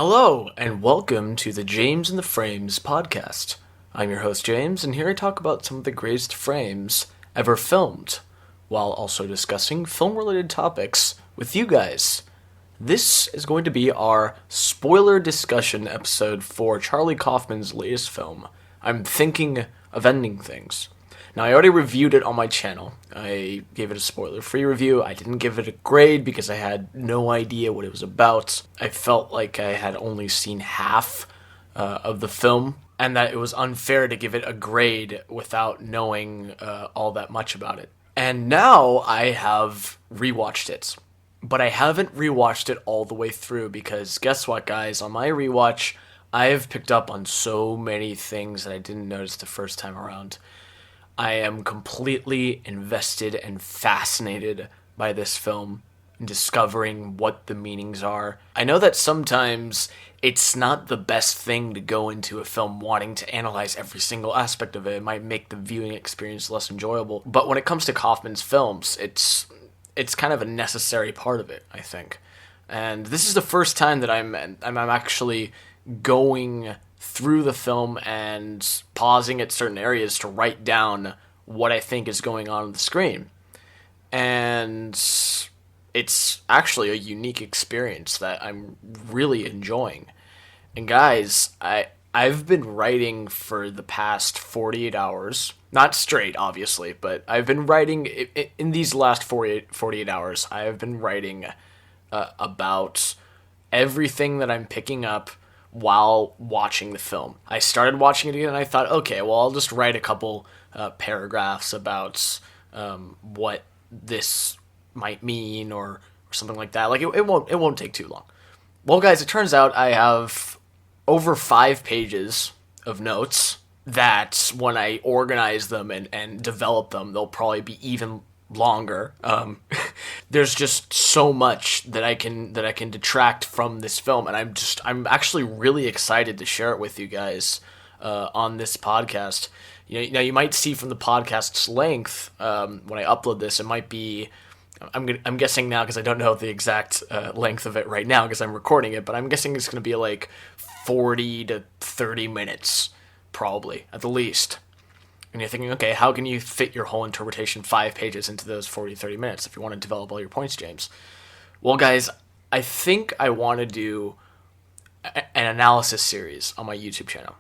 Hello, and welcome to the James and the Frames podcast. I'm your host, James, and here I talk about some of the greatest frames ever filmed, while also discussing film-related topics with you guys. This is going to be our spoiler discussion episode for Charlie Kaufman's latest film, I'm Thinking of Ending Things. Now, I already reviewed it on my channel. I gave it a spoiler-free review. I didn't give it a grade because I had no idea what it was about. I felt like I had only seen half of the film, and that it was unfair to give it a grade without knowing all that much about it. And now I have rewatched it. But I haven't rewatched it all the way through because guess what, guys? On my rewatch, I have picked up on so many things that I didn't notice the first time around. I am completely invested and fascinated by this film and discovering what the meanings are. I know that sometimes it's not the best thing to go into a film wanting to analyze every single aspect of it. It might make the viewing experience less enjoyable. But when it comes to Kaufman's films, it's kind of a necessary part of it, I think. And this is the first time that I'm actually going through the film and pausing at certain areas to write down what I think is going on the screen. And it's actually a unique experience that I'm really enjoying. And guys, I've been writing for the past 48 hours. Not straight, obviously, but I've been writing, in these last 48 hours, I have been writing about everything that I'm picking up while watching the film. I started watching it again and I thought, okay, well, I'll just write a couple paragraphs about what this might mean or something like that. Like, it won't take too long. Well, guys, it turns out I have over 5 pages of notes that when I organize them and develop them, they'll probably be even longer. There's just so much that I can detract from this film, and I'm actually really excited to share it with you guys on this podcast. Now you might see from the podcast's length when I upload this, it might be. I'm guessing now because I don't know the exact length of it right now because I'm recording it, but I'm guessing it's going to be like 40 to 30 minutes, probably at the least. And you're thinking, okay, how can you fit your whole interpretation 5 pages into those 40, 30 minutes if you want to develop all your points, James? Well, guys, I think I want to do an analysis series on my YouTube channel.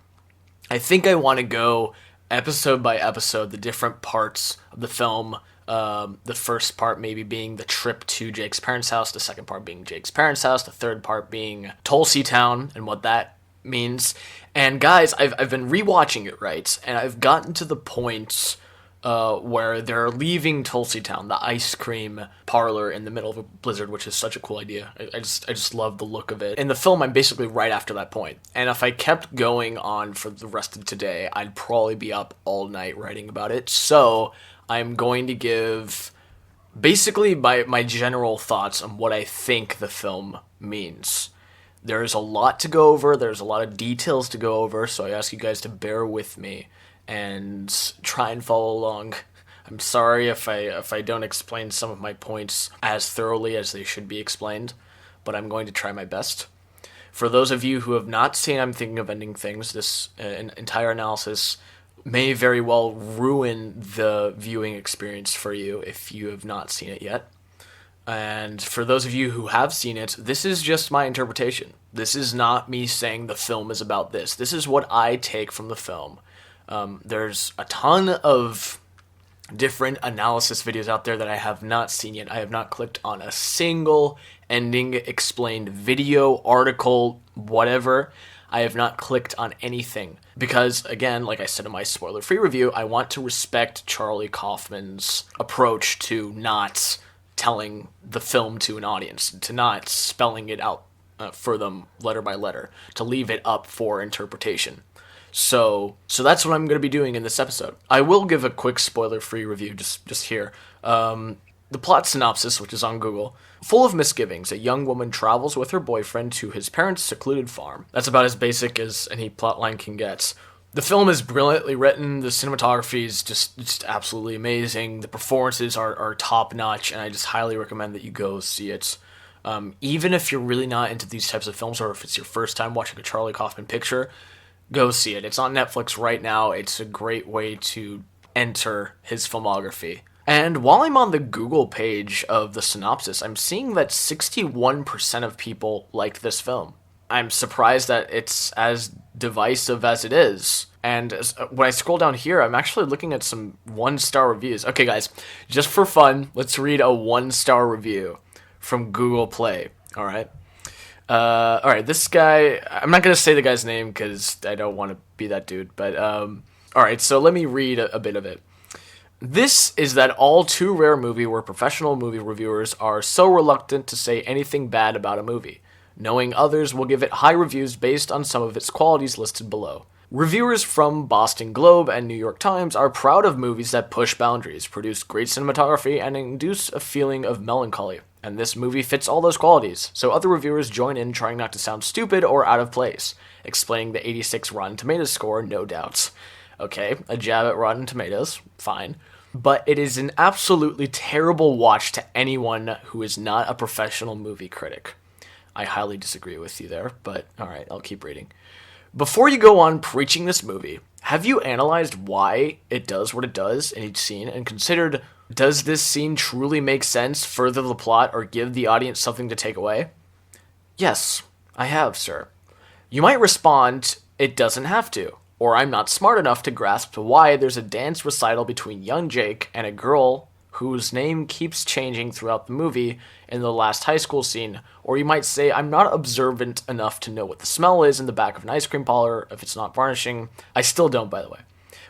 I think I want to go episode by episode, the different parts of the film. The first part maybe being the trip to Jake's parents' house, the second part being Jake's parents' house, the third part being Tulsi Town and what that means. And guys, I've been rewatching it, right? And I've gotten to the point where they're leaving Tulsi Town, the ice cream parlor in the middle of a blizzard, which is such a cool idea. I just love the look of it. In the film, I'm basically right after that point. And if I kept going on for the rest of today, I'd probably be up all night writing about it. So I'm going to give basically my general thoughts on what I think the film means. There's a lot to go over, there's a lot of details to go over, so I ask you guys to bear with me and try and follow along. I'm sorry if I don't explain some of my points as thoroughly as they should be explained, but I'm going to try my best. For those of you who have not seen I'm Thinking of Ending Things, this entire analysis may very well ruin the viewing experience for you if you have not seen it yet. And for those of you who have seen it, this is just my interpretation. This is not me saying the film is about this. This is what I take from the film. There's a ton of different analysis videos out there that I have not seen yet. I have not clicked on a single ending explained video, article, whatever. I have not clicked on anything because, again, like I said in my spoiler-free review, I want to respect Charlie Kaufman's approach to not telling the film to an audience, to not spelling it out for them letter by letter, to leave it up for interpretation. So that's what I'm going to be doing in this episode. I will give a quick spoiler-free review just here. The plot synopsis, which is on Google: full of misgivings, a young woman travels with her boyfriend to his parents' secluded farm. That's about as basic as any plotline can get. The film is brilliantly written, the cinematography is just absolutely amazing, the performances are top-notch, and I just highly recommend that you go see it. Even if you're really not into these types of films, or if it's your first time watching a Charlie Kaufman picture, go see it. It's on Netflix right now. It's a great way to enter his filmography. And while I'm on the Google page of the synopsis, I'm seeing that 61% of people liked this film. I'm surprised that it's as divisive as it is. And when I scroll down here, I'm actually looking at some 1-star reviews. Okay, guys, just for fun, let's read a 1-star review from Google Play. All right. This guy, I'm not going to say the guy's name because I don't want to be that dude. But, all right, so let me read a bit of it. This is that all too rare movie where professional movie reviewers are so reluctant to say anything bad about a movie, knowing others will give it high reviews based on some of its qualities listed below. Reviewers from Boston Globe and New York Times are proud of movies that push boundaries, produce great cinematography, and induce a feeling of melancholy. And this movie fits all those qualities, so other reviewers join in trying not to sound stupid or out of place, explaining the 86 Rotten Tomatoes score, no doubts. Okay, a jab at Rotten Tomatoes, fine. But it is an absolutely terrible watch to anyone who is not a professional movie critic. I highly disagree with you there, but alright, I'll keep reading. Before you go on preaching this movie, have you analyzed why it does what it does in each scene and considered, does this scene truly make sense, further the plot, or give the audience something to take away? Yes, I have, sir. You might respond, it doesn't have to, or I'm not smart enough to grasp why there's a dance recital between young Jake and a girl whose name keeps changing throughout the movie in the last high school scene. Or you might say, I'm not observant enough to know what the smell is in the back of an ice cream parlor if it's not varnishing. I still don't, by the way.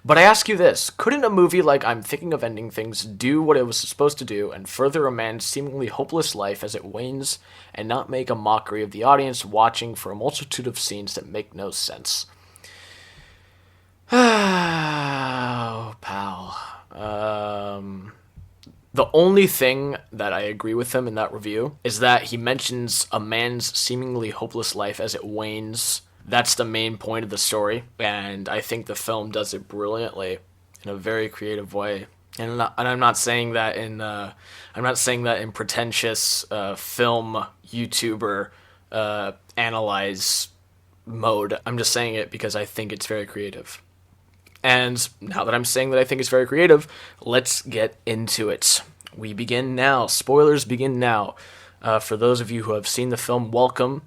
But I ask you this, couldn't a movie like I'm Thinking of Ending Things do what it was supposed to do and further a man's seemingly hopeless life as it wanes and not make a mockery of the audience watching for a multitude of scenes that make no sense? Oh, pal. The only thing that I agree with him in that review is that he mentions a man's seemingly hopeless life as it wanes. That's the main point of the story, and I think the film does it brilliantly in a very creative way. And I'm not saying that in pretentious film YouTuber analyze mode. I'm just saying it because I think it's very creative. And now that I'm saying that I think it's very creative, let's get into it. We begin now. Spoilers begin now. For those of you who have seen the film, welcome.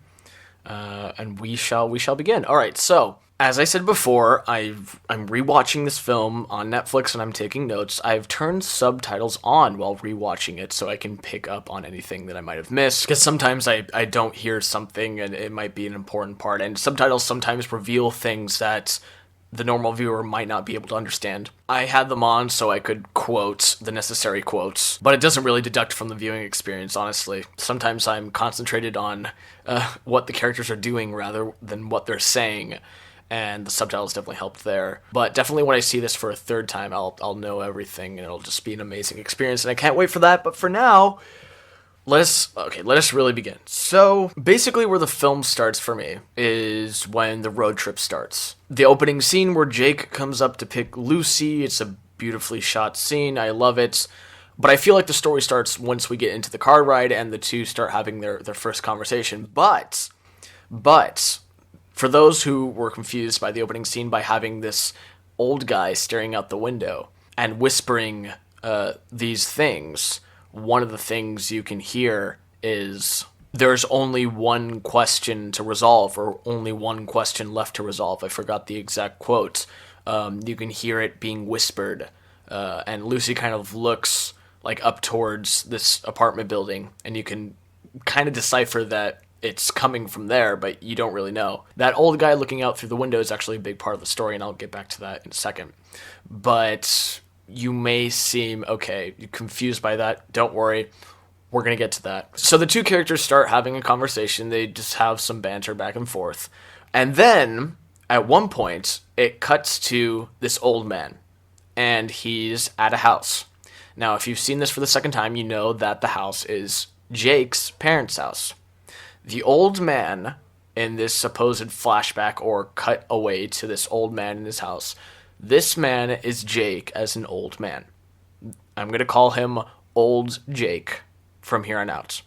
And we shall begin. All right, so as I said before, I'm rewatching this film on Netflix and I'm taking notes. I've turned subtitles on while rewatching it so I can pick up on anything that I might have missed. Because sometimes I don't hear something and it might be an important part. And subtitles sometimes reveal things that the normal viewer might not be able to understand. I had them on so I could quote the necessary quotes, but it doesn't really deduct from the viewing experience, honestly. Sometimes I'm concentrated on what the characters are doing rather than what they're saying, and the subtitles definitely helped there. But definitely when I see this for a third time, I'll know everything, and it'll just be an amazing experience, and I can't wait for that. But for now, let us really begin. So, basically where the film starts for me is when the road trip starts. The opening scene where Jake comes up to pick Lucy, it's a beautifully shot scene, I love it. But I feel like the story starts once we get into the car ride and the two start having their first conversation. But, for those who were confused by the opening scene by having this old guy staring out the window and whispering these things, one of the things you can hear is there's only one question to resolve, or only one question left to resolve. I forgot the exact quote. You can hear it being whispered, and Lucy kind of looks like up towards this apartment building, and you can kind of decipher that it's coming from there, but you don't really know. That old guy looking out through the window is actually a big part of the story, and I'll get back to that in a second. But you may seem, confused by that. Don't worry. We're going to get to that. So the two characters start having a conversation. They just have some banter back and forth. And then, at one point, it cuts to this old man. And he's at a house. Now, if you've seen this for the second time, you know that the house is Jake's parents' house. The old man in this supposed flashback or cut away to this old man in his house, this man is Jake as an old man. I'm going to call him Old Jake from here on out.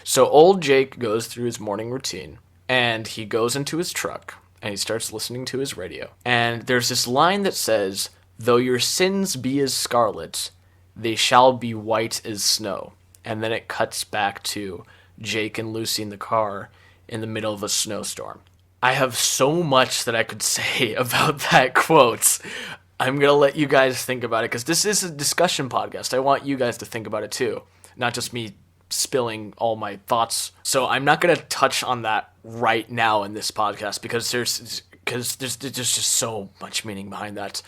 So old Jake goes through his morning routine, and he goes into his truck, and he starts listening to his radio. And there's this line that says, "Though your sins be as scarlet, they shall be white as snow." And then it cuts back to Jake and Lucy in the car in the middle of a snowstorm. I have so much that I could say about that quote. I'm going to let you guys think about it, because this is a discussion podcast. I want you guys to think about it too, not just me spilling all my thoughts. So I'm not going to touch on that right now in this podcast, because there's just so much meaning behind that.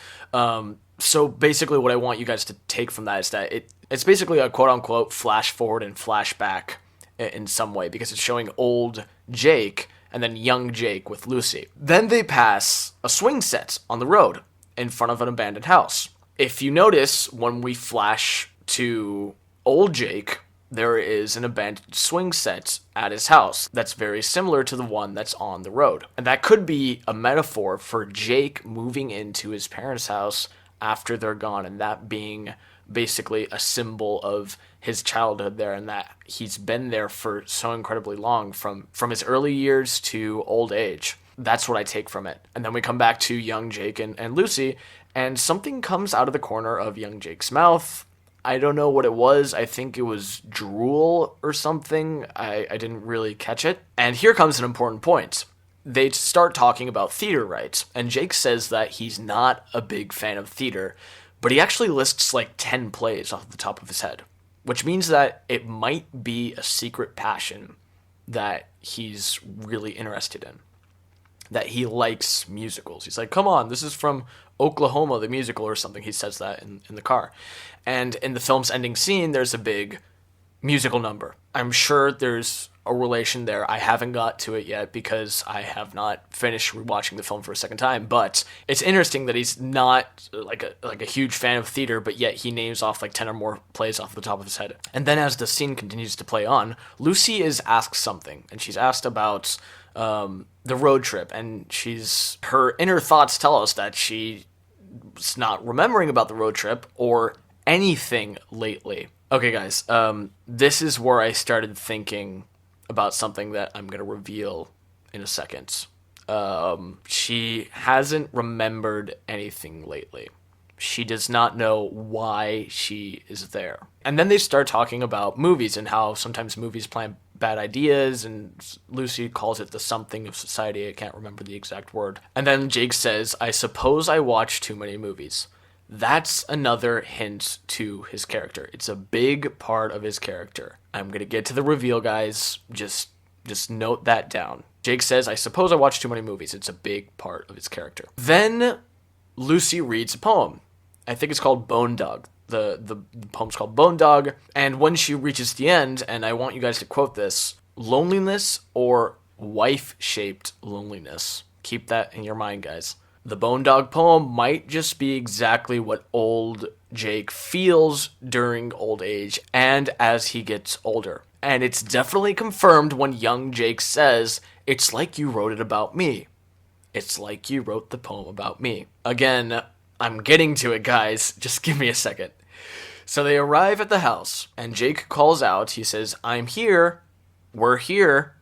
So basically what I want you guys to take from that is that it's basically a quote-unquote flash forward and flash back in some way, because it's showing old Jake and then young Jake with Lucy. Then they pass a swing set on the road in front of an abandoned house. If you notice, when we flash to old Jake, there is an abandoned swing set at his house that's very similar to the one that's on the road. And that could be a metaphor for Jake moving into his parents' house after they're gone, and that being basically a symbol of his childhood there, and that he's been there for so incredibly long, from his early years to old age. That's what I take from it. And then we come back to young Jake and Lucy, and something comes out of the corner of young Jake's mouth. I don't know what it was. I think it was drool or something. I didn't really catch it. And here comes an important point. They start talking about theater rights, and Jake says that he's not a big fan of theater, but he actually lists like 10 plays off the top of his head, which means that it might be a secret passion that he's really interested in, that he likes musicals. He's like, come on, this is from Oklahoma, the musical, or something. He says that in the car. And in the film's ending scene, there's a big musical number. I'm sure there's a relation there. I haven't got to it yet because I have not finished rewatching the film for a second time, but it's interesting that he's not like a huge fan of theater, but yet he names off like 10 or more plays off the top of his head. And then as the scene continues to play on, Lucy is asked something, and she's asked about the road trip, and her inner thoughts tell us that she's not remembering about the road trip or anything lately. Okay, guys, this is where I started thinking about something that I'm going to reveal in a second. She hasn't remembered anything lately. She does not know why she is there. And then they start talking about movies and how sometimes movies plan bad ideas, and Lucy calls it the something of society. I can't remember the exact word. And then Jake says, "I suppose I watch too many movies." That's another hint to his character. It's a big part of his character. I'm going to get to the reveal, guys. Just note that down. Jake says, "I suppose I watch too many movies." It's a big part of his character. Then Lucy reads a poem. I think it's called Bone Dog. The poem's called Bone Dog. And when she reaches the end, and I want you guys to quote this, "Loneliness or wife-shaped loneliness." Keep that in your mind, guys. The Bone Dog poem might just be exactly what old Jake feels during old age and as he gets older. And it's definitely confirmed when young Jake says, "It's like you wrote it about me. It's like you wrote the poem about me." Again, I'm getting to it, guys. Just give me a second. So they arrive at the house, and Jake calls out. He says, "I'm here. We're here."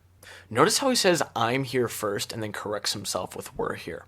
Notice how he says, "I'm here" first, and then corrects himself with "we're here."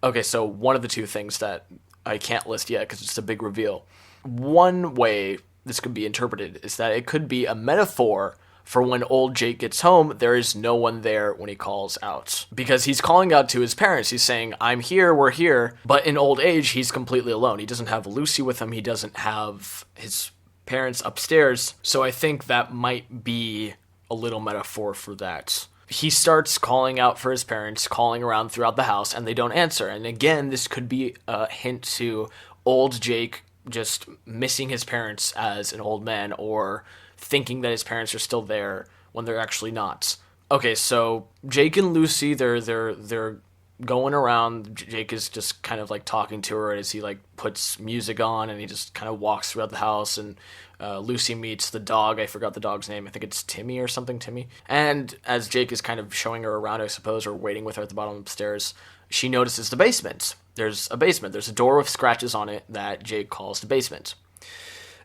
Okay, so one of the two things that I can't list yet because it's a big reveal. One way this could be interpreted is that it could be a metaphor for when old Jake gets home, there is no one there when he calls out. Because he's calling out to his parents. He's saying, "I'm here, we're here." But in old age, he's completely alone. He doesn't have Lucy with him. He doesn't have his parents upstairs. So I think that might be a little metaphor for that. He starts calling out for his parents, calling around throughout the house, and they don't answer. And again, this could be a hint to old Jake just missing his parents as an old man, or thinking that his parents are still there when they're actually not. Okay, so Jake and Lucy, they're going around. Jake is just kind of like talking to her as he like puts music on, and he just kind of walks throughout the house, and Lucy meets the dog. I forgot the dog's name. I think it's Timmy or something, Timmy. And as Jake is kind of showing her around, I suppose, or waiting with her at the bottom of the stairs, she notices the basement. There's a basement. There's a door with scratches on it that Jake calls the basement.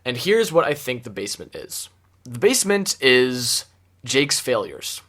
And here's what I think the basement is. The basement is Jake's failures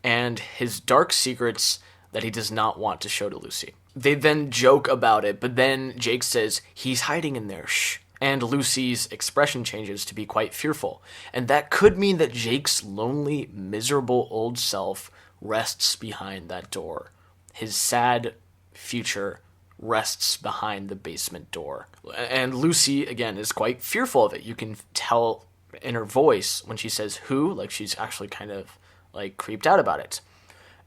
and his dark secrets that he does not want to show to Lucy. They then joke about it, but then Jake says, he's hiding in there, shh. And Lucy's expression changes to be quite fearful. And that could mean that Jake's lonely, miserable old self rests behind that door. His sad future rests behind the basement door. And Lucy, again, is quite fearful of it. You can tell in her voice when she says who, like she's actually kind of like creeped out about it.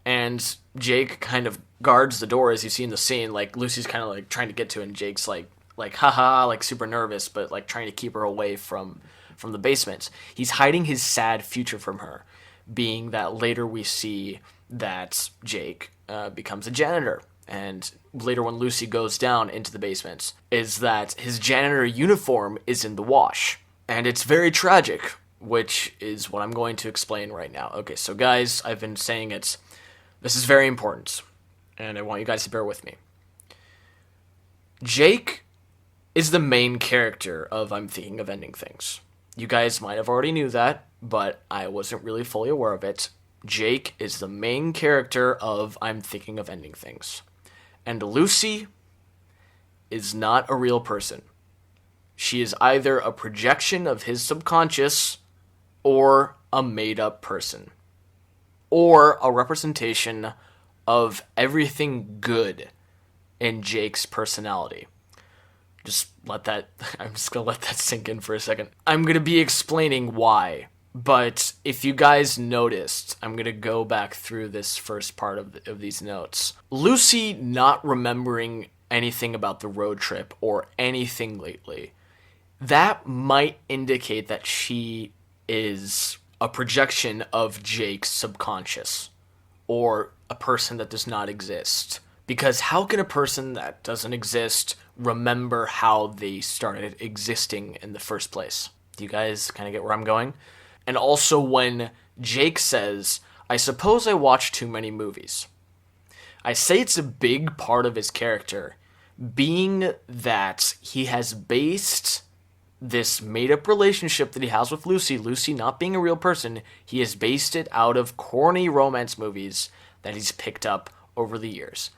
And Jake kind of guards the door, as you see in the scene. Like Lucy's kind of like trying to get to it, and Jake's like haha, like super nervous, but like trying to keep her away from the basement. He's hiding his sad future from her, being that later we see that Jake becomes a janitor. And later when Lucy goes down into the basement, is that his janitor uniform is in the wash. And it's very tragic, which is what I'm going to explain right now. Okay, so guys, I've been saying it. This is very important, and I want you guys to bear with me. Jake is the main character of I'm Thinking of Ending Things. You guys might have already knew that, but I wasn't really fully aware of it. Jake is the main character of I'm Thinking of Ending Things. And Lucy is not a real person. She is either a projection of his subconscious or a made-up person. Or a representation of everything good in Jake's personality. I'm just going to let that sink in for a second. I'm going to be explaining why. But if you guys noticed, I'm going to go back through this first part of these notes. Lucy not remembering anything about the road trip or anything lately, that might indicate that she is a projection of Jake's subconscious, or a person that does not exist. Because how can a person that doesn't exist remember how they started existing in the first place? Do you guys kind of get where I'm going? And also when Jake says, I suppose I watch too many movies. I say it's a big part of his character, being that he has based this made-up relationship that he has with Lucy not being a real person, he has based it out of corny romance movies that he's picked up over the years.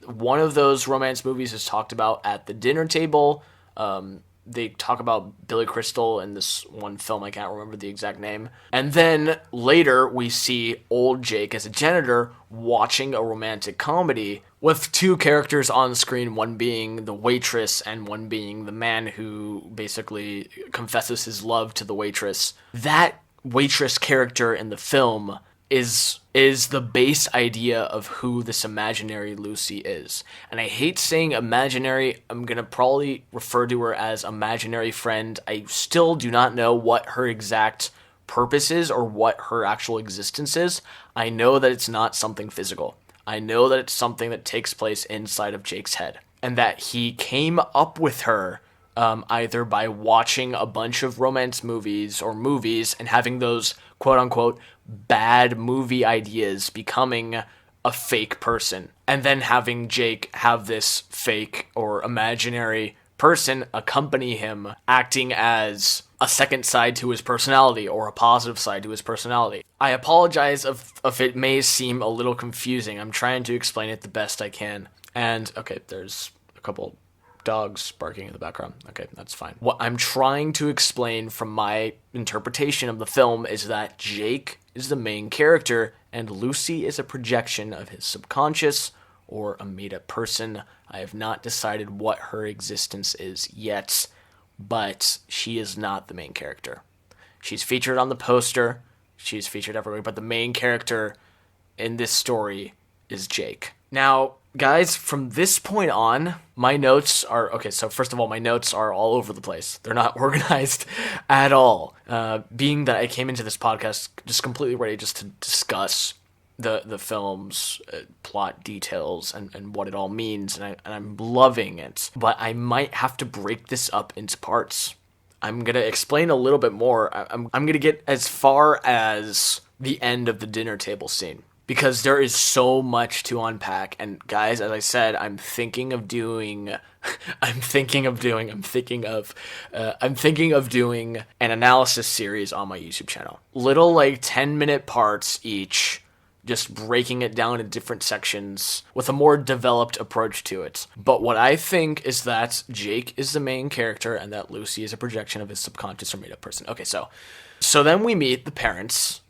One of those romance movies is talked about at the dinner table. They talk about Billy Crystal in this one film, I can't remember the exact name. And then later we see old Jake as a janitor watching a romantic comedy with two characters on screen, one being the waitress and one being the man who basically confesses his love to the waitress. That waitress character in the film is the base idea of who this imaginary Lucy is. And I hate saying imaginary. I'm going to probably refer to her as imaginary friend. I still do not know what her exact purpose is or what her actual existence is. I know that it's not something physical. I know that it's something that takes place inside of Jake's head. And that he came up with her either by watching a bunch of romance movies or movies and having those quote-unquote bad movie ideas becoming a fake person, and then having Jake have this fake or imaginary person accompany him, acting as a second side to his personality or a positive side to his personality. I apologize if it may seem a little confusing. I'm trying to explain it the best I can. And okay, there's a couple dogs barking in the background. Okay, that's fine. What I'm trying to explain from my interpretation of the film is that Jake is the main character and Lucy is a projection of his subconscious or a made-up person. I have not decided what her existence is yet, but she is not the main character. She's featured on the poster, she's featured everywhere, but the main character in this story is Jake. Now, guys, from this point on, my notes are... Okay, so first of all, my notes are all over the place. They're not organized at all. Being that I came into this podcast just completely ready just to discuss the film's plot details and what it all means, and I'm loving it. But I might have to break this up into parts. I'm going to explain a little bit more. I'm going to get as far as the end of the dinner table scene, because there is so much to unpack. And guys, as I said, I'm thinking of doing an analysis series on my YouTube channel. Little like 10-minute parts each, just breaking it down in different sections with a more developed approach to it. But what I think is that Jake is the main character and that Lucy is a projection of his subconscious or made-up person. Okay, so then we meet the parents.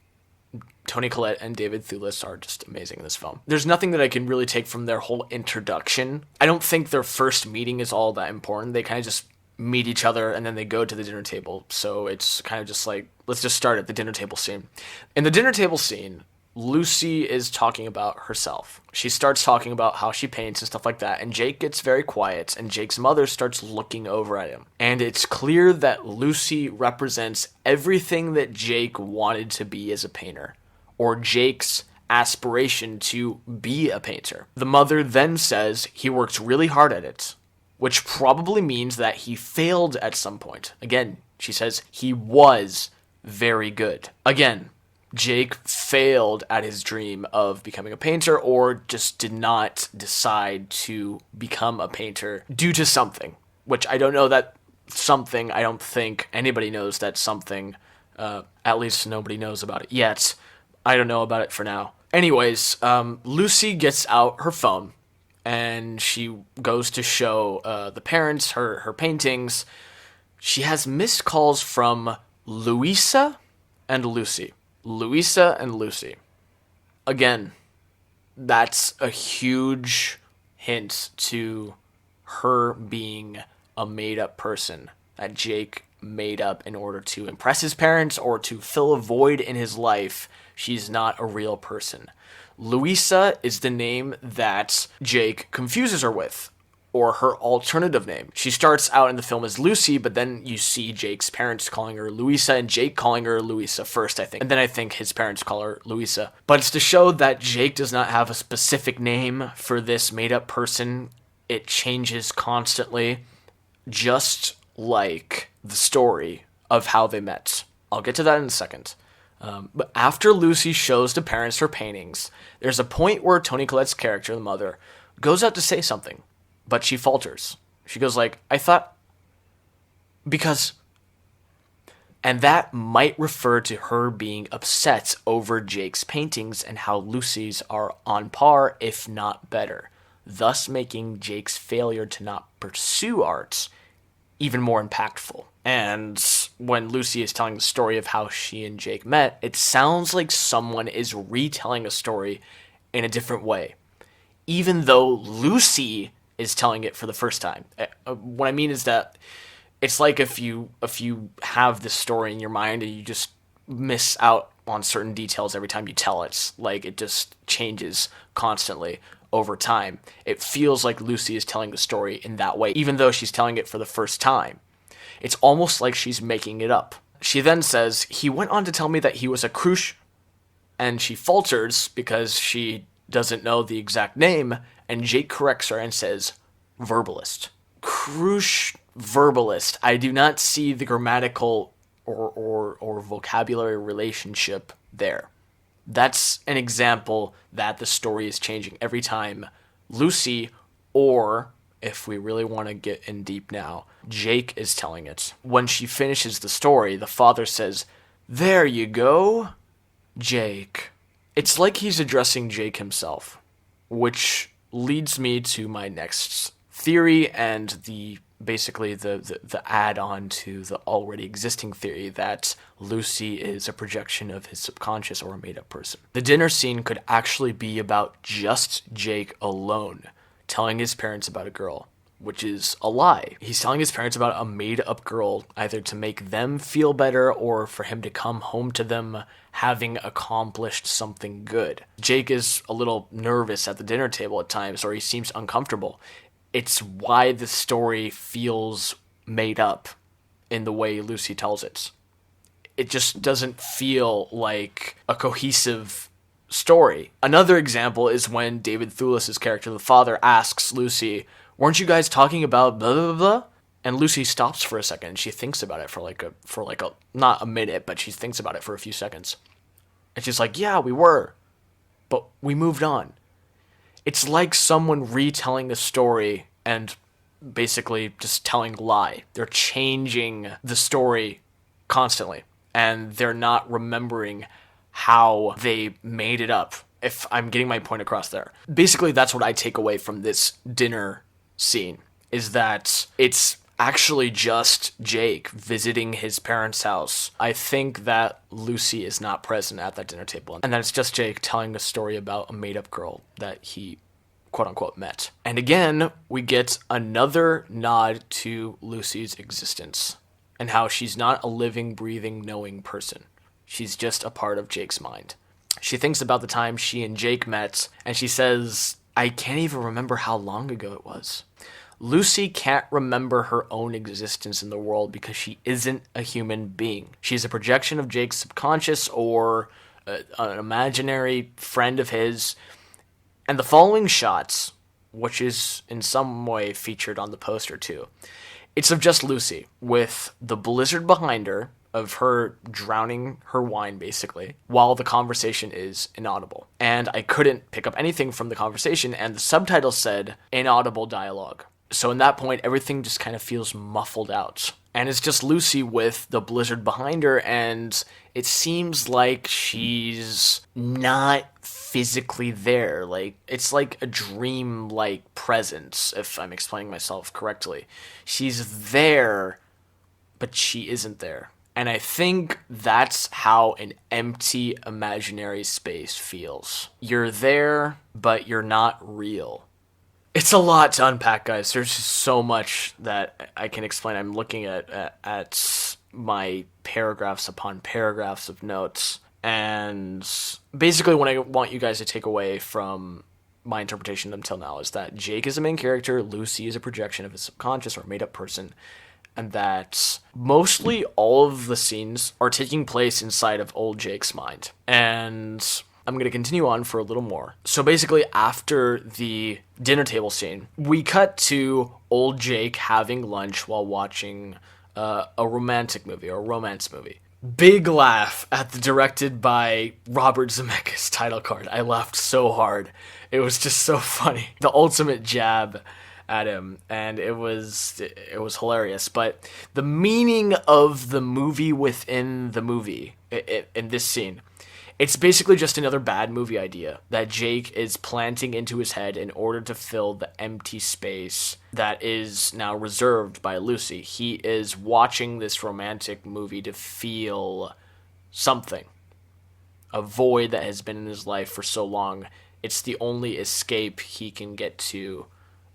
Toni Collette and David Thewlis are just amazing in this film. There's nothing that I can really take from their whole introduction. I don't think their first meeting is all that important. They kind of just meet each other and then they go to the dinner table. So it's kind of just like, let's just start at the dinner table scene. In the dinner table scene, Lucy is talking about herself. She starts talking about how she paints and stuff like that, and Jake gets very quiet, and Jake's mother starts looking over at him. And it's clear that Lucy represents everything that Jake wanted to be as a painter, or Jake's aspiration to be a painter. The mother then says he worked really hard at it, which probably means that he failed at some point. Again, she says he was very good. Again, Jake failed at his dream of becoming a painter, or just did not decide to become a painter due to something, which I don't know that something. I don't think anybody knows that something. At least nobody knows about it yet. I don't know about it for now. Anyways, Lucy gets out her phone and she goes to show the parents her paintings. She has missed calls from Louisa and Lucy. Louisa and Lucy. Again, that's a huge hint to her being a made-up person that Jake made up in order to impress his parents or to fill a void in his life. She's not a real person. Louisa is the name that Jake confuses her with, or her alternative name. She starts out in the film as Lucy, but then you see Jake's parents calling her Louisa and Jake calling her Louisa first, I think. And then I think his parents call her Louisa. But it's to show that Jake does not have a specific name for this made-up person. It changes constantly, just like the story of how they met. I'll get to that in a second. But after Lucy shows the parents her paintings, there's a point where Toni Collette's character, the mother, goes out to say something. But she falters. She goes like, I thought, because... And that might refer to her being upset over Jake's paintings and how Lucy's are on par, if not better, thus making Jake's failure to not pursue art even more impactful. And when Lucy is telling the story of how she and Jake met, it sounds like someone is retelling a story in a different way, even though Lucy is telling it for the first time. What I mean is that it's like if you have this story in your mind and you just miss out on certain details every time you tell it. Like, it just changes constantly over time. It feels like Lucy is telling the story in that way, even though she's telling it for the first time. It's almost like she's making it up. She then says, he went on to tell me that he was a crush, and she falters because she doesn't know the exact name, and Jake corrects her and says, verbalist. Crush verbalist. I do not see the grammatical or vocabulary relationship there. That's an example that the story is changing every time Lucy, or if we really want to get in deep now, Jake is telling it. When she finishes the story, the father says, there you go, Jake. It's like he's addressing Jake himself, which leads me to my next theory and the add-on to the already existing theory that Lucy is a projection of his subconscious or a made-up person. The dinner scene could actually be about just Jake alone telling his parents about a girl, which is a lie. He's telling his parents about a made-up girl, either to make them feel better or for him to come home to them having accomplished something good. Jake is a little nervous at the dinner table at times, or he seems uncomfortable. It's why the story feels made up in the way Lucy tells it. It just doesn't feel like a cohesive story. Another example is when David Thewlis' character, the father, asks Lucy, weren't you guys talking about blah, blah, blah? And Lucy stops for a second. She thinks about it for not a minute, but she thinks about it for a few seconds. And she's like, yeah, we were. but we moved on. It's like someone retelling a story and basically just telling a lie. They're changing the story constantly, and they're not remembering how they made it up, if I'm getting my point across there. Basically, that's what I take away from this dinner scene, is that it's actually just Jake visiting his parents' house. I think that Lucy is not present at that dinner table, and that it's just Jake telling a story about a made-up girl that he quote-unquote met. And again, we get another nod to Lucy's existence and how she's not a living, breathing, knowing person. She's just a part of Jake's mind. She thinks about the time she and Jake met, and she says, I can't even remember how long ago it was. Lucy can't remember her own existence in the world because she isn't a human being. She's a projection of Jake's subconscious or an imaginary friend of his. And the following shots, which is in some way featured on the poster too, it's of just Lucy with the blizzard behind her, of her drowning her wine basically, while the conversation is inaudible. And I couldn't pick up anything from the conversation, and the subtitle said inaudible dialogue. So in that point, everything just kind of feels muffled out. And it's just Lucy with the blizzard behind her, and it seems like she's not physically there. Like, it's like a dream-like presence, if I'm explaining myself correctly. She's there, but she isn't there. And I think that's how an empty imaginary space feels. You're there, but you're not real. It's a lot to unpack, guys. There's just so much that I can explain. I'm looking at my paragraphs upon paragraphs of notes. And basically what I want you guys to take away from my interpretation until now is that Jake is the main character, Lucy is a projection of his subconscious or made-up person, and that mostly all of the scenes are taking place inside of old Jake's mind. And I'm going to continue on for a little more. So basically, after the dinner table scene, we cut to old Jake having lunch while watching a romantic movie or a romance movie. Big laugh at the directed by Robert Zemeckis title card. I laughed so hard. It was just so funny. The ultimate jab at him, and it was hilarious. But the meaning of the movie within the movie in this scene, it's basically just another bad movie idea that Jake is planting into his head in order to fill the empty space that is now reserved by Lucy. He is watching this romantic movie to feel something, a void that has been in his life for so long. It's the only escape he can get to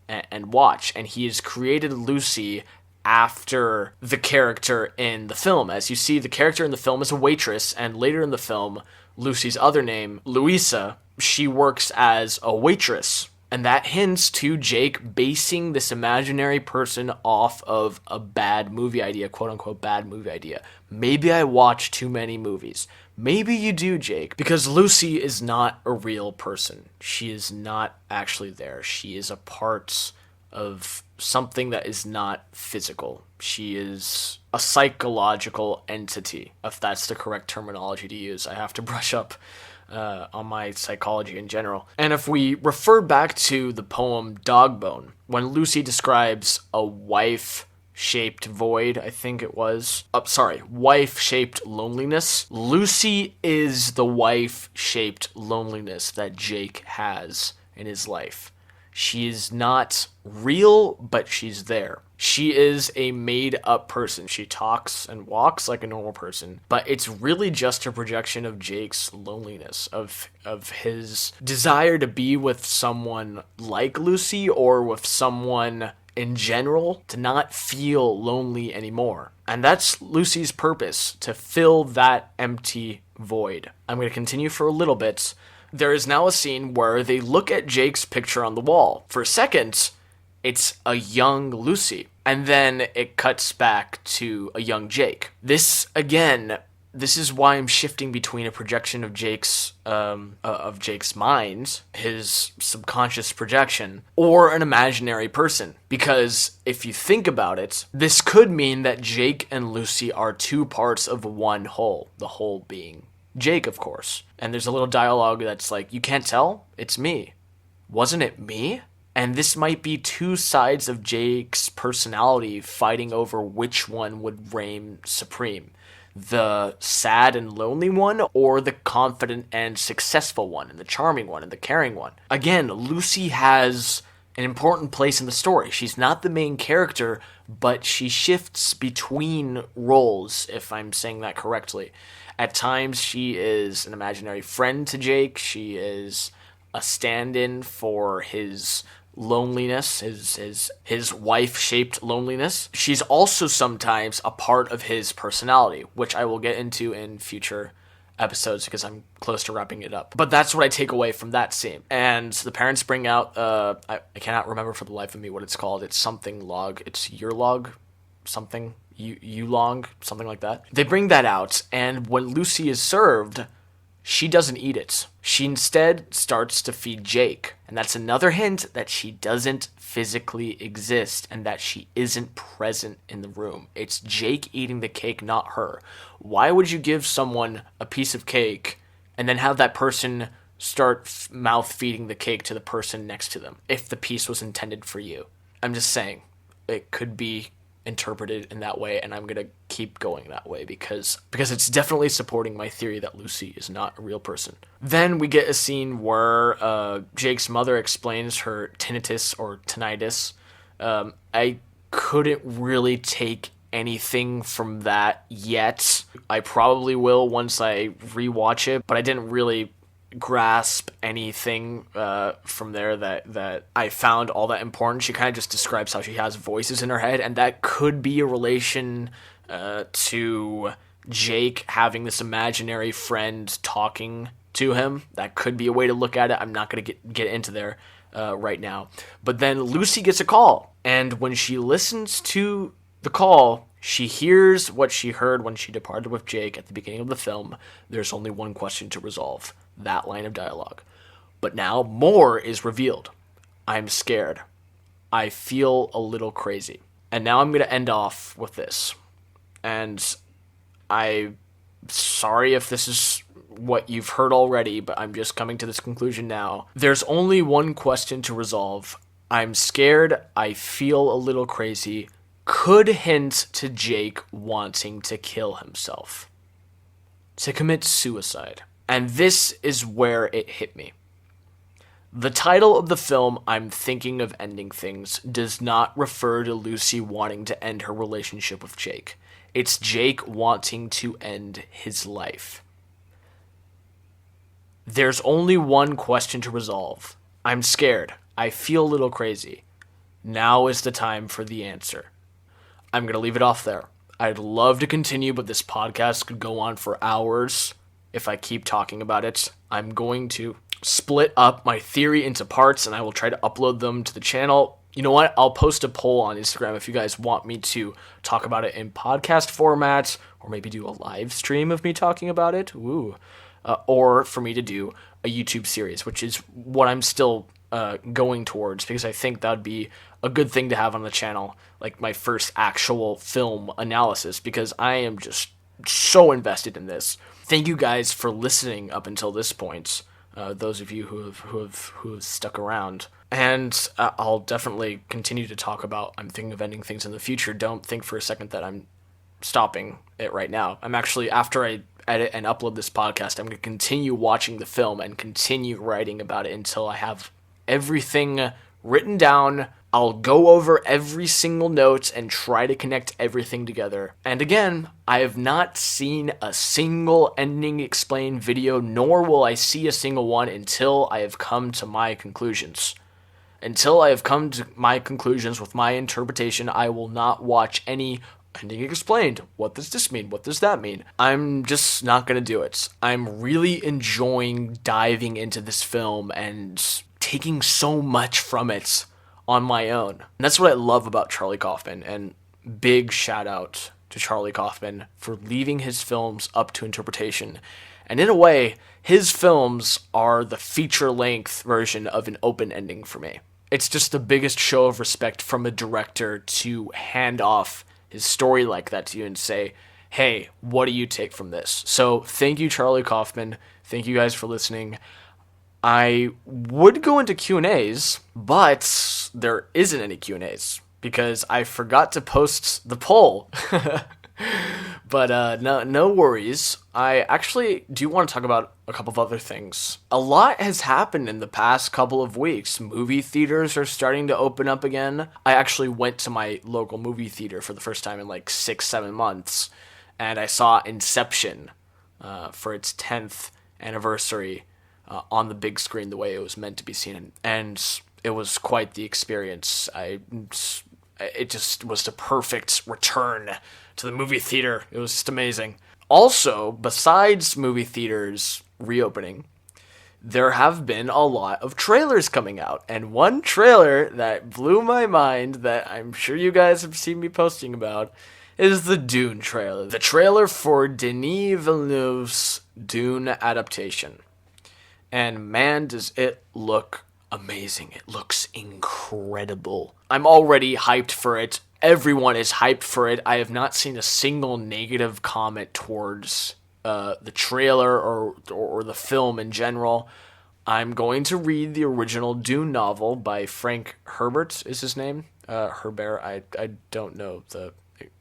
and watch. And he has created Lucy after the character in the film. As you see, the character in the film is a waitress, and later in the film, Lucy's other name, Louisa, she works as a waitress. And that hints to Jake basing this imaginary person off of a bad movie idea, quote-unquote bad movie idea. Maybe I watch too many movies. Maybe you do, Jake, because Lucy is not a real person. She is not actually there. She is a part of something that is not physical. She is a psychological entity, if that's the correct terminology to use. I have to brush up on my psychology in general. And if we refer back to the poem Dogbone, when Lucy describes a wife-shaped void, I think it was. Wife-shaped loneliness. Lucy is the wife-shaped loneliness that Jake has in his life. She is not real, but she's there. She is a made-up person. She talks and walks like a normal person, but it's really just a projection of Jake's loneliness, of his desire to be with someone like Lucy or with someone in general, to not feel lonely anymore. And that's Lucy's purpose, to fill that empty void. I'm going to continue for a little bit. There is now a scene where they look at Jake's picture on the wall. For a second, it's a young Lucy. And then it cuts back to a young Jake. This is why I'm shifting between a projection of Jake's mind, his subconscious projection, or an imaginary person. Because if you think about it, this could mean that Jake and Lucy are two parts of one whole, the whole being Jake, of course. And there's a little dialogue that's like, you can't tell? It's me. Wasn't it me? And this might be two sides of Jake's personality fighting over which one would reign supreme. The sad and lonely one, or the confident and successful one, and the charming one, and the caring one. Again, Lucy has an important place in the story. She's not the main character, but she shifts between roles, if I'm saying that correctly. At times, she is an imaginary friend to Jake. She is a stand-in for his loneliness, his wife-shaped loneliness. She's also sometimes a part of his personality, which I will get into in future episodes because I'm close to wrapping it up. But that's what I take away from that scene. And the parents bring out, I cannot remember for the life of me what it's called. It's something log. It's your log, something, you long, something like that. They bring that out, and when Lucy is served, she doesn't eat it. She instead starts to feed Jake. And that's another hint that she doesn't physically exist and that she isn't present in the room. It's Jake eating the cake, not her. Why would you give someone a piece of cake and then have that person start mouth feeding the cake to the person next to them if the piece was intended for you? I'm just saying, it could be interpreted in that way, and I'm gonna keep going that way because it's definitely supporting my theory that Lucy is not a real person. Then we get a scene where Jake's mother explains her tinnitus or tinnitus. I couldn't really take anything from that yet. I probably will once I rewatch it, but I didn't really grasp anything from there that I found all that important. She kind of just describes how she has voices in her head, and that could be a relation to Jake having this imaginary friend talking to him. That could be a way to look at it. I'm not going to get into there right now. But then Lucy gets a call, and when she listens to the call, she hears what she heard when she departed with Jake at the beginning of the film. There's only one question to resolve. That line of dialogue. But now more is revealed. I'm scared. I feel a little crazy. And now I'm going to end off with this. And I'm sorry if this is what you've heard already, but I'm just coming to this conclusion now. There's only one question to resolve. I'm scared. I feel a little crazy. Could hint to Jake wanting to kill himself. To commit suicide. And this is where it hit me. The title of the film, I'm Thinking of Ending Things, does not refer to Lucy wanting to end her relationship with Jake. It's Jake wanting to end his life. There's only one question to resolve. I'm scared. I feel a little crazy. Now is the time for the answer. I'm going to leave it off there. I'd love to continue, but this podcast could go on for hours. If I keep talking about it, I'm going to split up my theory into parts, and I will try to upload them to the channel. You know what? I'll post a poll on Instagram if you guys want me to talk about it in podcast format, or maybe do a live stream of me talking about it. Or for me to do a YouTube series, which is what I'm still going towards, because I think that would be a good thing to have on the channel, like my first actual film analysis, because I am just so invested in this. Thank you guys for listening up until this point. Those of you who have stuck around, and I'll definitely continue to talk about I'm Thinking of Ending Things in the future. Don't think for a second that I'm stopping it right now. I'm actually, after I edit and upload this podcast, I'm going to continue watching the film and continue writing about it until I have everything written down. I'll go over every single note and try to connect everything together. And again, I have not seen a single ending explained video, nor will I see a single one until I have come to my conclusions. Until I have come to my conclusions with my interpretation, I will not watch any ending explained. What does this mean? What does that mean? I'm just not going to do it. I'm really enjoying diving into this film and taking so much from it on my own. And that's what I love about Charlie Kaufman, and big shout out to Charlie Kaufman for leaving his films up to interpretation. And in a way, his films are the feature-length version of an open ending for me. It's just the biggest show of respect from a director to hand off his story like that to you and say, hey, what do you take from this? So thank you, Charlie Kaufman. Thank you guys for listening. I would go into Q&As, but there isn't any Q&As because I forgot to post the poll. But no worries. I actually do want to talk about a couple of other things. A lot has happened in the past couple of weeks. Movie theaters are starting to open up again. I actually went to my local movie theater for the first time in like 6-7 months, and I saw Inception for its 10th anniversary on the big screen the way it was meant to be seen, and it was quite the experience. It just was the perfect return to the movie theater. It was just amazing. Also, besides movie theaters reopening, there have been a lot of trailers coming out, and one trailer that blew my mind that I'm sure you guys have seen me posting about is the Dune trailer. The trailer for Denis Villeneuve's Dune adaptation. And man, does it look amazing. It looks incredible. I'm already hyped for it. Everyone is hyped for it. I have not seen a single negative comment towards the trailer or the film in general. I'm going to read the original Dune novel by Frank Herbert, is his name? Herbert, I don't know the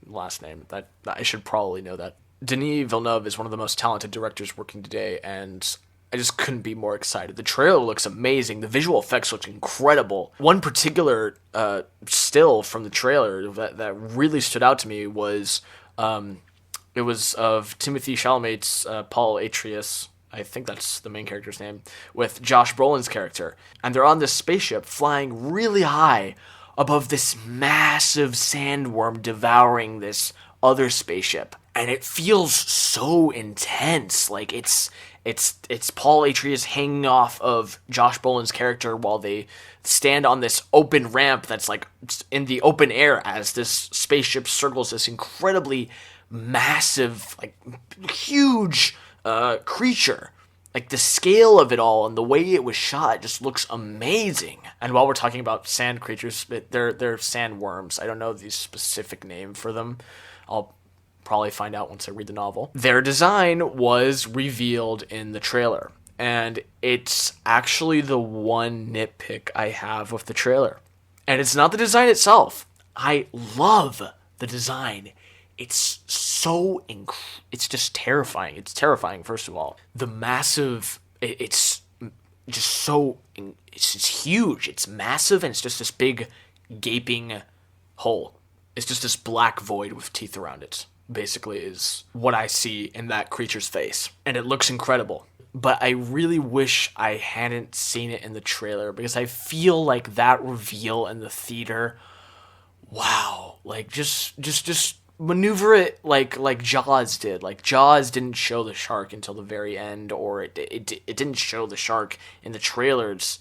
last name. That I should probably know that. Denis Villeneuve is one of the most talented directors working today, and I just couldn't be more excited. The trailer looks amazing. The visual effects look incredible. One particular still from the trailer that really stood out to me was it was of Timothée Chalamet's Paul Atreides. I think that's the main character's name, with Josh Brolin's character. And they're on this spaceship flying really high above this massive sandworm devouring this other spaceship. And it feels so intense. Like it's Paul Atreides hanging off of Josh Brolin's character while they stand on this open ramp that's like in the open air as this spaceship circles this incredibly massive, like huge creature. Like the scale of it all and the way it was shot just looks amazing. And while we're talking about sand creatures, they're sandworms. I don't know the specific name for them. I'll probably find out once I read the novel. Their design was revealed in the trailer, and it's actually the one nitpick I have with the trailer. And it's not the design itself. I love the design. It's so it's just terrifying. It's terrifying, first of all. The massive, it's just so, it's huge. It's massive, and it's just this big gaping hole. It's just this black void with teeth around it, basically, is what I see in that creature's face. And it looks incredible. But I really wish I hadn't seen it in the trailer, because I feel like that reveal in the theater, wow, like just maneuver it like Jaws did. Like Jaws didn't show the shark until the very end, or it didn't show the shark in the trailers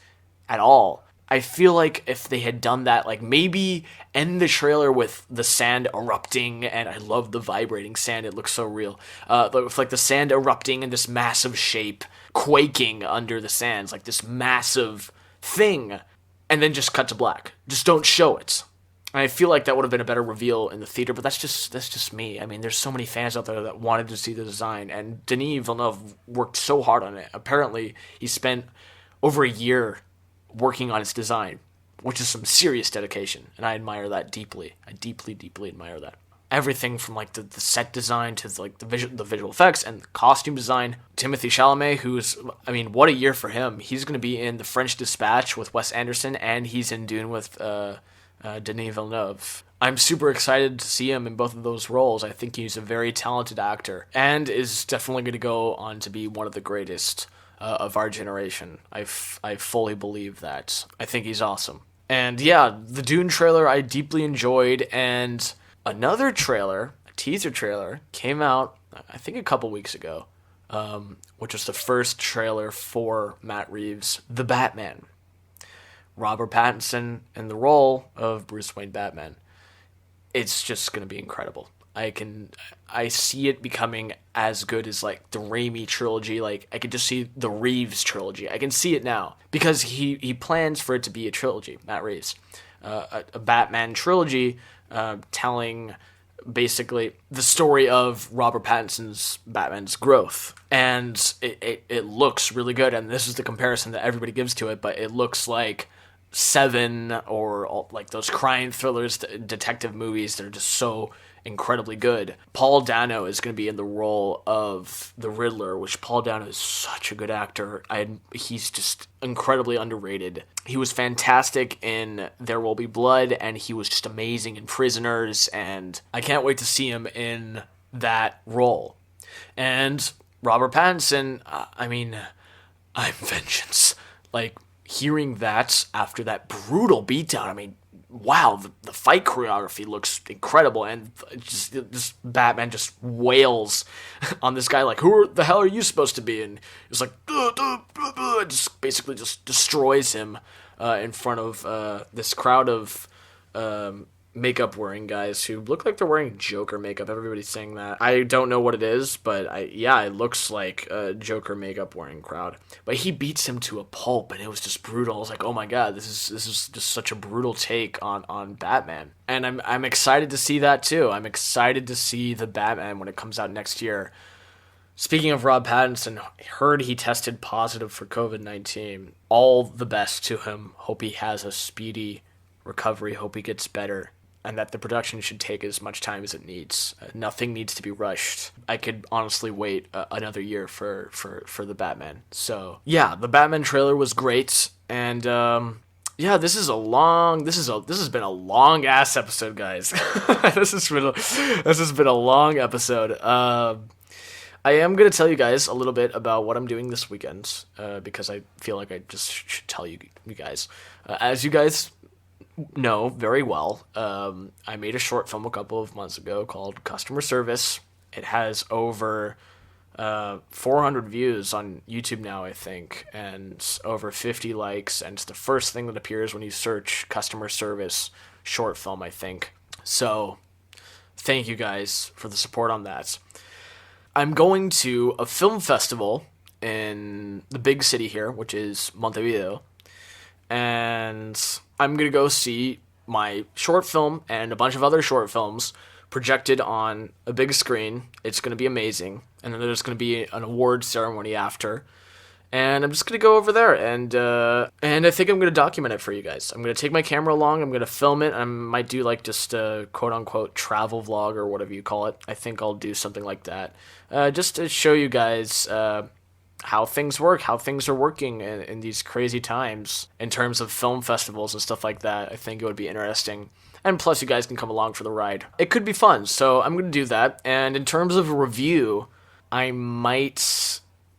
at all. I feel like if they had done that, like maybe end the trailer with the sand erupting, and I love the vibrating sand, it looks so real. With like the sand erupting in this massive shape, quaking under the sands, like this massive thing, and then just cut to black. Just don't show it. And I feel like that would have been a better reveal in the theater, but that's just me. I mean, there's so many fans out there that wanted to see the design, and Denis Villeneuve worked so hard on it. Apparently, he spent over a year working on its design, which is some serious dedication, and I admire that deeply. I deeply, deeply admire that. Everything from like the set design to like the visual effects and the costume design. Timothée Chalamet, who's, I mean, what a year for him. He's going to be in The French Dispatch with Wes Anderson, and he's in Dune with Denis Villeneuve. I'm super excited to see him in both of those roles. I think he's a very talented actor, and is definitely going to go on to be one of the greatest of our generation. I fully believe that. I think he's awesome. And yeah, the Dune trailer I deeply enjoyed, and another trailer, a teaser trailer, came out, I think a couple weeks ago, which was the first trailer for Matt Reeves' The Batman. Robert Pattinson in the role of Bruce Wayne Batman. It's just going to be incredible. I see it becoming as good as like the Raimi trilogy. Like I could just see the Reeves trilogy. I can see it now because he plans for it to be a trilogy. Matt Reeves, a Batman trilogy, telling basically the story of Robert Pattinson's Batman's growth. And it looks really good, and this is the comparison that everybody gives to it, but it looks like Seven or like those crime thrillers, detective movies that are just so incredibly good. Paul Dano is going to be in the role of the Riddler, which Paul Dano is such a good actor. He's just incredibly underrated. He was fantastic in There Will Be Blood, and he was just amazing in Prisoners, and I can't wait to see him in that role. And Robert Pattinson, I'm vengeance. Like, hearing that after that brutal beatdown, wow, the fight choreography looks incredible, and just this Batman just wails on this guy like, who the hell are you supposed to be? And it's like, just basically just destroys him in front of this crowd of makeup wearing guys who look like they're wearing Joker makeup. Everybody's saying that. I don't know what it is, but it looks like a Joker makeup wearing crowd. But he beats him to a pulp, and it was just brutal. I was like, oh my god, this is just such a brutal take on Batman. And I'm excited to see that too. I'm excited to see the Batman when it comes out next year. Speaking of Rob Pattinson, heard he tested positive for COVID-19. All the best to him. Hope he has a speedy recovery. Hope he gets better. And that the production should take as much time as it needs. Nothing needs to be rushed. I could honestly wait another year for the Batman. So yeah, the Batman trailer was great, and this has been a long ass episode, guys. This has been a long episode. I am gonna tell you guys a little bit about what I'm doing this weekend, because I feel like I just should tell you guys. As you guys know very well, I made a short film a couple of months ago called Customer Service. It has over 400 views on YouTube now, I think, and over 50 likes, and it's the first thing that appears when you search Customer Service short film, I think. So thank you guys for the support on that. I'm going to a film festival in the big city here, which is Montevideo, and I'm going to go see my short film and a bunch of other short films projected on a big screen. It's going to be amazing. And then there's going to be an award ceremony after. And I'm just going to go over there, and I think I'm going to document it for you guys. I'm going to take my camera along, I'm going to film it, I might do like just a quote-unquote travel vlog or whatever you call it. I think I'll do something like that. Just to show you guys how things work, how things are working in these crazy times in terms of film festivals and stuff like that. I think it would be interesting. And plus, you guys can come along for the ride. It could be fun, so I'm going to do that. And in terms of a review, I might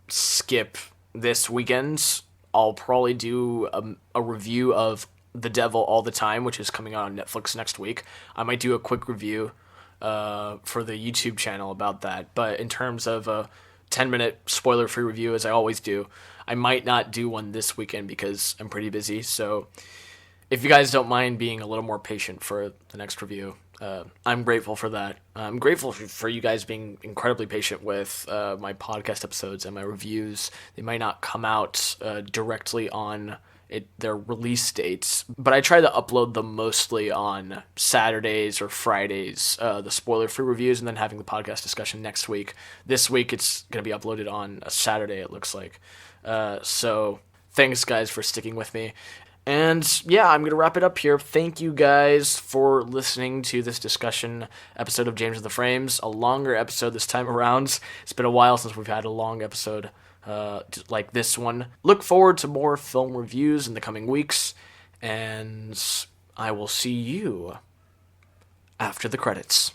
skip this weekend. I'll probably do a review of The Devil All the Time, which is coming out on Netflix next week. I might do a quick review for the YouTube channel about that. But in terms of a 10-minute spoiler-free review, as I always do, I might not do one this weekend because I'm pretty busy. So if you guys don't mind being a little more patient for the next review, I'm grateful for that. I'm grateful for you guys being incredibly patient with my podcast episodes and my reviews. They might not come out directly on their release dates, but I try to upload them mostly on Saturdays or Fridays, the spoiler-free reviews, and then having the podcast discussion next week. This week it's going to be uploaded on a Saturday, it looks like. So thanks, guys, for sticking with me. And yeah, I'm going to wrap it up here. Thank you guys for listening to this discussion episode of James of the Frames. A longer episode this time around. It's been a while since we've had a long episode like this one. Look forward to more film reviews in the coming weeks, and I will see you after the credits.